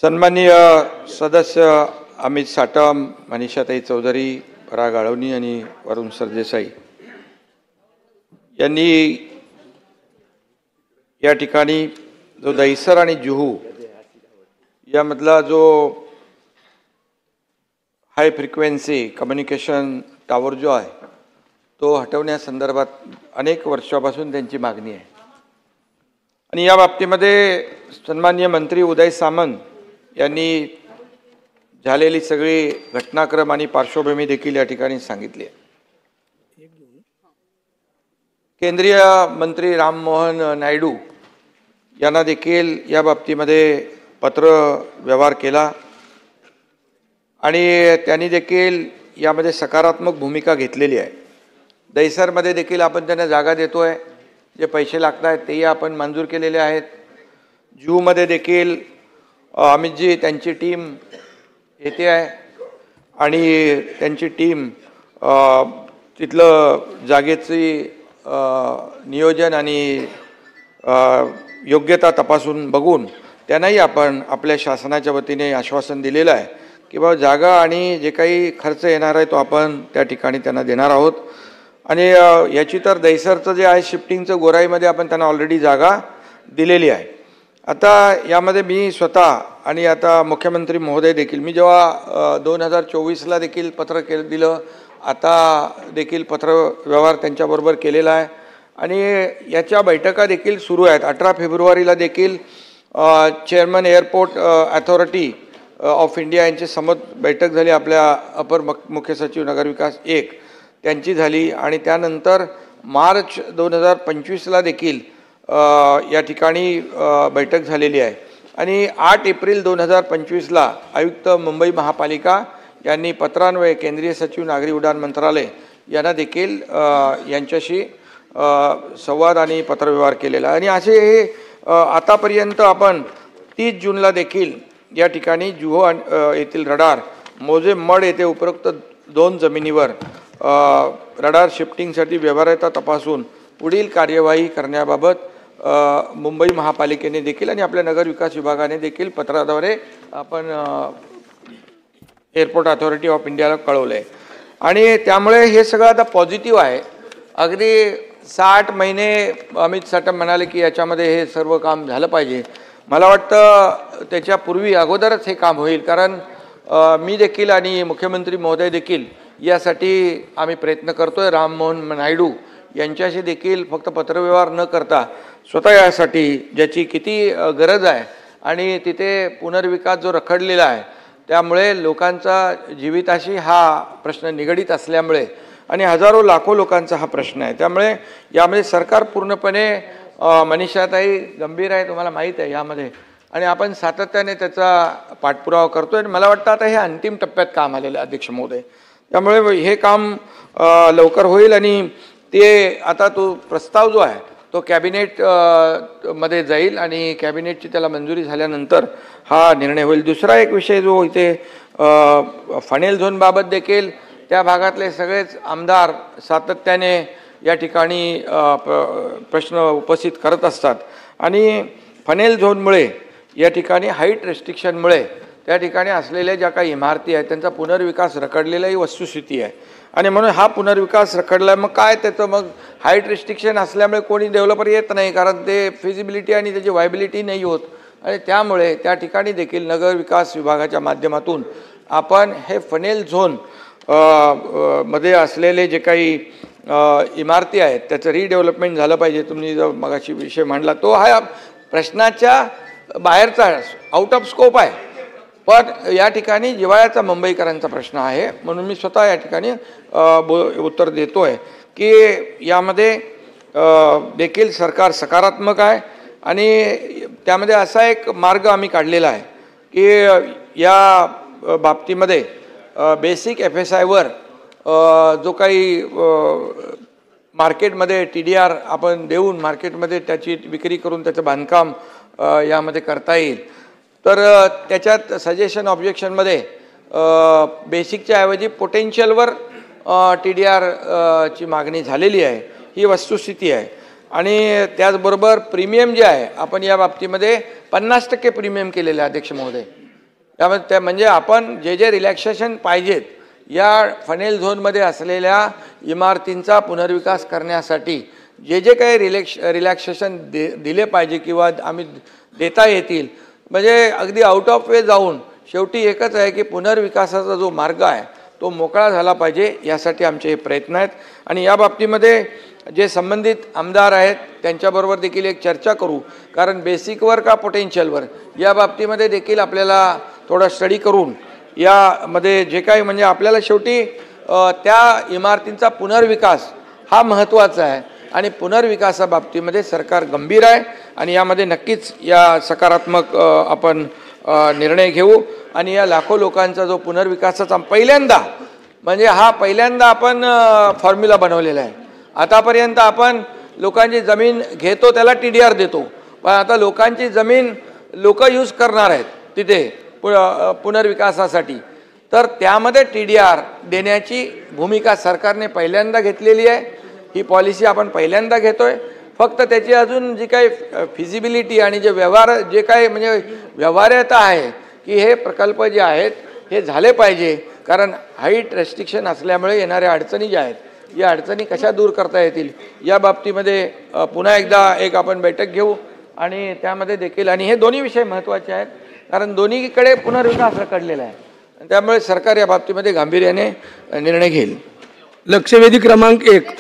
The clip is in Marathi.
सन्माननीय सदस्य अमित साटम, मनीषाताई चौधरी, पराग आळवणी आणि वरुण सरदेसाई यांनी या ठिकाणी जो दहिसर आणि जुहू यामधला जो हाय फ्रिक्वेन्सी कम्युनिकेशन टावर जो आहे तो हटवण्यासंदर्भात अनेक वर्षापासून त्यांची मागणी आहे आणि या बाबतीमध्ये सन्माननीय मंत्री उदय सामंत यांनी झालेली सगळी घटनाक्रम आणि पार्श्वभूमी देखील या ठिकाणी सांगितली आहे। केंद्रीय मंत्री राममोहन नायडू यांना देखील या बाबतीमध्ये पत्र व्यवहार केला आणि त्यांनी देखील यामध्ये सकारात्मक भूमिका घेतलेली आहे। दहिसरमध्ये देखील आपण त्यांना जागा देतोय, जे पैसे लागत आहेत तेही आपण मंजूर केलेले आहेत। जुहूमध्ये देखील अमितजी त्यांची टीम येते आहे आणि त्यांची टीम तिथलं जागेची नियोजन आणि योग्यता तपासून बघून त्यांनाही आपण आपल्या शासनाच्या वतीने आश्वासन दिलेलं आहे की बाबा जागा आणि जे काही खर्च येणार आहे तो आपण त्या ठिकाणी त्यांना देणार आहोत। आणि याची तर दहिसरचं जे आहे शिफ्टिंगचं गोराईमध्ये आपण त्यांना ऑलरेडी जागा दिलेली आहे। आता यामध्ये मी स्वतः आणि आता मुख्यमंत्री महोदय देखील मी जेव्हा 2024ला देखील पत्र दिलं, आता देखील पत्र व्यवहार त्यांच्याबरोबर केलेला आहे आणि याच्या बैठका देखील सुरू आहेत। 18 फेब्रुवारीला देखील chairman airport authority of India यांची समोर बैठक झाली, आपल्या अपर मुख्य सचिव नगरविकास 1 त्यांची झाली आणि त्यानंतर मार्च 2025ला देखील या ठिकाणी बैठक झालेली आहे आणि 8 एप्रिल 2025ला आयुक्त मुंबई महापालिका यांनी पत्रान्वये केंद्रीय सचिव नागरी उड्डाण मंत्रालय यांना देखील यांच्याशी संवाद आणि पत्रव्यवहार केलेला आणि असे हे आतापर्यंत आपण 30 जूनला देखील या ठिकाणी जुहू येथील रडार मोजे मड येथे उपरोक्त 2 जमिनीवर रडार शिफ्टिंगसाठी व्यवहार्यता तपासून पुढील कार्यवाही करण्याबाबत मुंबई महापालिकेने देखील आणि आपल्या नगर विकास विभागाने देखील पत्राद्वारे आपण एअरपोर्ट अथॉरिटी ऑफ इंडियाला कळवलं आहे आणि त्यामुळे हे सगळं आता पॉझिटिव्ह आहे। अगदी 60 महिने अमित साटम म्हणाले की याच्यामध्ये हे सर्व काम झालं पाहिजे। मला वाटतं त्याच्यापूर्वी अगोदरच हे काम होईल, कारण मी देखील आणि मुख्यमंत्री महोदय देखील यासाठी आम्ही प्रयत्न करतोय। राममोहन नायडू यांच्याशी देखील फक्त पत्रव्यवहार न करता स्वतः यासाठी ज्याची किती गरज आहे आणि तिथे पुनर्विकास जो रखडलेला आहे त्यामुळे लोकांचा जीविताशी हा प्रश्न निगडीत असल्यामुळे आणि हजारो लाखो लोकांचा हा प्रश्न आहे, त्यामुळे यामध्ये सरकार पूर्णपणे मनीषाताई गंभीर आहे, तुम्हाला माहीत आहे यामध्ये, आणि आपण सातत्याने त्याचा पाठपुरावा करतोय आणि मला वाटतं आता हे अंतिम टप्प्यात काम आलेलं आहे अध्यक्ष महोदय, त्यामुळे हे काम लवकर होईल आणि ते आता तो प्रस्ताव जो आहे तो कॅबिनेट मध्ये जाईल आणि कॅबिनेटची त्याला मंजुरी झाल्यानंतर हा निर्णय होईल। दुसरा एक विषय जो इथे फनेल झोनबाबत देखील त्या भागातले सगळेच आमदार सातत्याने या ठिकाणी प्रश्न उपस्थित करत असतात आणि फनेल झोनमुळे या ठिकाणी हाईट रेस्ट्रिक्शनमुळे त्या ठिकाणी असलेल्या ज्या काही इमारती आहेत त्यांचा पुनर्विकास रखडलेला ही वस्तुस्थिती आहे आणि म्हणून हा पुनर्विकास रखडला मग काय त्याचं मग हाईट रिस्ट्रिक्शन असल्यामुळे कोणी डेव्हलपर येत नाही, कारण ते फिजिबिलिटी आणि त्याची व्हायबिलिटी नाही होत आणि त्यामुळे त्या ठिकाणी देखील नगर विकास विभागाच्या माध्यमातून आपण हे फनेल झोन मध्ये असलेले जे काही इमारती आहेत त्याचं रिडेव्हलपमेंट झालं पाहिजे। तुम्ही जो मगाशी विषय मांडला तो हा प्रश्नाच्या बाहेरचा आउट ऑफ स्कोप आहे, पण या ठिकाणी जिव्हाळ्याचा मुंबईकरांचा प्रश्न आहे म्हणून मी स्वतः या ठिकाणी उत्तर देतोय की यामध्ये देखील सरकार सकारात्मक आहे आणि त्यामध्ये असा एक मार्ग आम्ही काढलेला आहे की या बाबतीमध्ये बेसिक FSIवर जो काही मार्केटमध्ये TDR आपण देऊन मार्केटमध्ये त्याची विक्री करून त्याचं बांधकाम यामध्ये करता येईल, तर त्याच्यात सजेशन ऑब्जेक्शनमध्ये बेसिकच्या ऐवजी पोटेन्शियलवर TDR ची मागणी झालेली आहे, ही वस्तुस्थिती आहे आणि त्याचबरोबर प्रीमियम जे आहे आपण या बाबतीमध्ये 50% प्रीमियम केलेलं आहे अध्यक्ष महोदय। त्यामध्ये त्या म्हणजे आपण जे रिलॅक्सेशन पाहिजेत या फनेल झोनमध्ये असलेल्या इमारतींचा पुनर्विकास करण्यासाठी जे काही रिलॅक्सेशन दिले पाहिजे किंवा आम्ही देता येतील, म्हणजे अगदी आउट ऑफ वे जाऊन शेवटी एकच आहे की पुनर्विकासाचा जो मार्ग आहे तो मोकळा झाला पाहिजे, यासाठी आमचे हे प्रयत्न आहेत. आणि या बाबतीमध्ये जे संबंधित आमदार आहेत त्यांच्याबरोबर देखील एक चर्चा करू, कारण बेसिकवर का पोटेन्शियलवर या बाबतीमध्ये देखील आपल्याला थोडा स्टडी करून यामध्ये जे काही म्हणजे आपल्याला शेवटी त्या इमारतींचा पुनर्विकास हा महत्त्वाचा आहे आणि पुनर्विकासाबाबतीमध्ये सरकार गंभीर आहे आणि यामध्ये नक्कीच या सकारात्मक आपण निर्णय घेऊ आणि या लाखो लोकांचा जो पुनर्विकासाचा पहिल्यांदा आपण फॉर्म्युला बनवलेला आहे. आतापर्यंत आपण लोकांची जमीन घेतो त्याला TDR देतो, पण आता लोकांची जमीन लोक यूज करणार आहेत तिथे पुनर्विकासासाठी, तर त्यामध्ये TDR देण्याची भूमिका सरकारने पहिल्यांदा घेतलेली आहे. ही पॉलिसी आपण पहिल्यांदा घेतोय. फक्त त्याची अजून जी काही फिजिबिलिटी आणि जे काही म्हणजे व्यवहार्यता आहे की हे प्रकल्प जे आहेत हे झाले पाहिजे, कारण हाईट रेस्ट्रिक्शन असल्यामुळे येणाऱ्या अडचणी ज्या आहेत या अडचणी कशा दूर करता येतील या बाबतीमध्ये पुन्हा एकदा एक आपण बैठक घेऊ आणि त्यामध्ये देखील, आणि हे दोन्ही विषय महत्त्वाचे आहेत कारण दोन्हीकडे पुनर्विकास रखडलेला आहे, त्यामुळे सरकार या बाबतीमध्ये गांभीर्याने निर्णय घेईल. लक्षवेधी क्रमांक 1